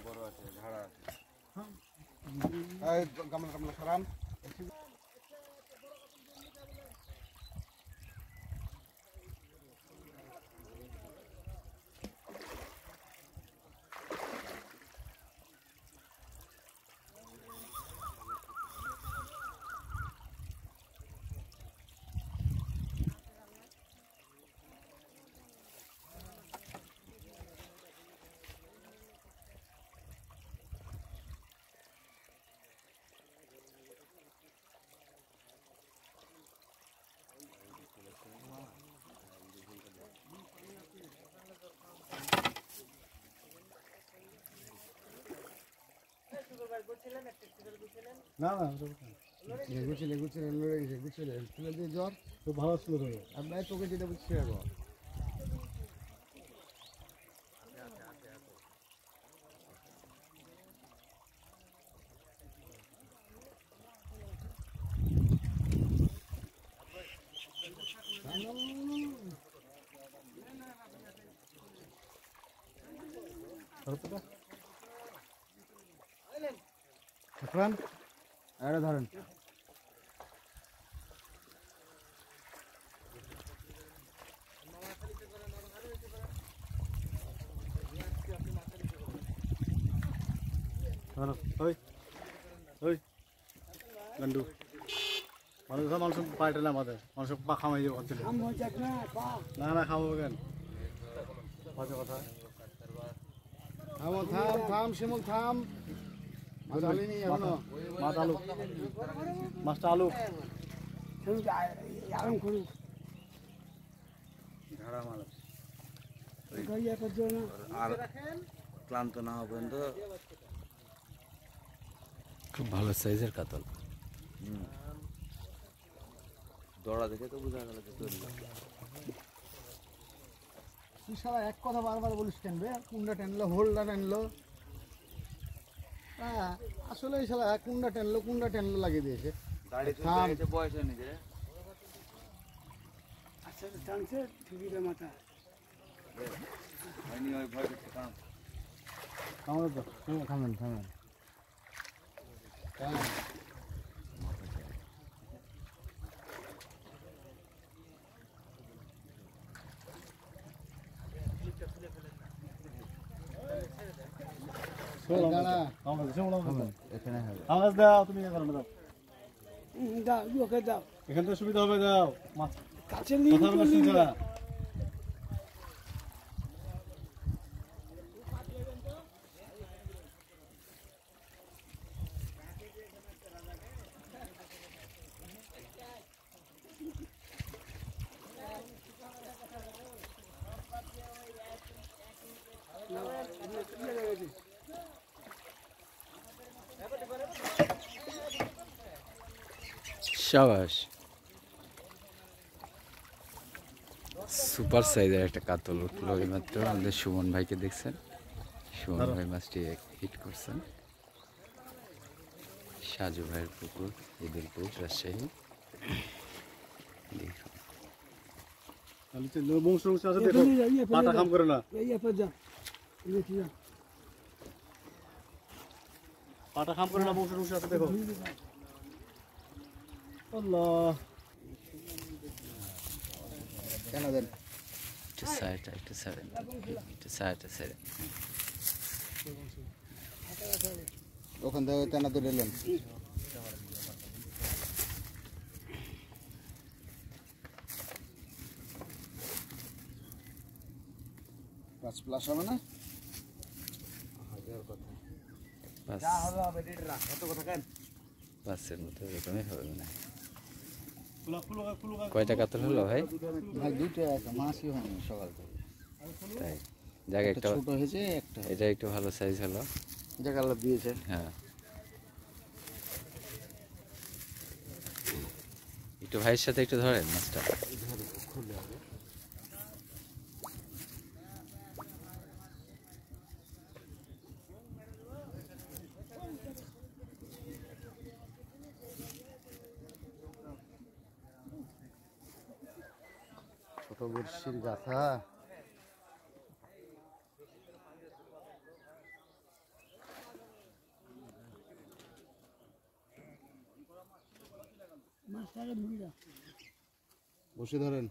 বড় আছে ঝাড়া আছে এই গামলা গামলা সারান না না গুছিয়ে গুছিয়ে লড়ে গেছে গুছিয়ে তুলে দিয়ে জ্বর তো ভালো ছিল তো আমি তোকে যেটা বুঝছি এখন ধরেন গন্ডু মানুষ মানুষ পাইটে না আমাদের মানুষ পা খামাই যাবো না না খাবো কেন কথা থাম থাম থাম শিমুল থাম এখনো মাছ আলু মাছটা আলু ঝাড়া মাল আর ক্লান্ত না হওয়া পর্যন্ত খুব ভালো সাইজের কাতল দড়া দেখে তো বোঝা গেল তুই সারা এক কথা বারবার বলিস কেন রে কুন্ডা টেনলো হোলটা টেনলো হ্যাঁ আসলে এই শালা কুন্ডা টেনলো লাগিয়ে দিয়েছে বয়স হয়নি যে আচ্ছা টানছে ঠিকই মাথা হয়নি ওই ভয় করছে কাম থামেন তো থামেন থামেন এখান থেকে সুবিধা হবে দাও কাছে সাবাস সুপার সাইজের একটা কাতল উঠলো এইমাত্র আমাদের সুমন ভাইকে দেখছেন সুমন ভাই মাছটি হিট করছেন সাজু ভাইয়ের পুকুর ঈদুলপুর রাজশাহী পাটা কাম করে না পাটা কাম করে না বংশ আছে দেখো আল্লাহ কেন দেন একটু সাইড ওখান থেকে তেনা তো এলেন পাঁচ প্লাস হবে না পাঁচের মতো এরকমই হবে না কয়টা কাতল হলো ভাই ভাই দুটো আছে মাছই হয়নি সকাল থেকে তাই জায়গা একটা ছোট হয়েছে একটা এটা একটু ভালো সাইজ হলো জায়গা আল্লাহ দিয়েছে হ্যাঁ একটু ভাইয়ের সাথে একটু ধরেন মাছটা ছোট বড়শির গাছা। বসে ধরেন।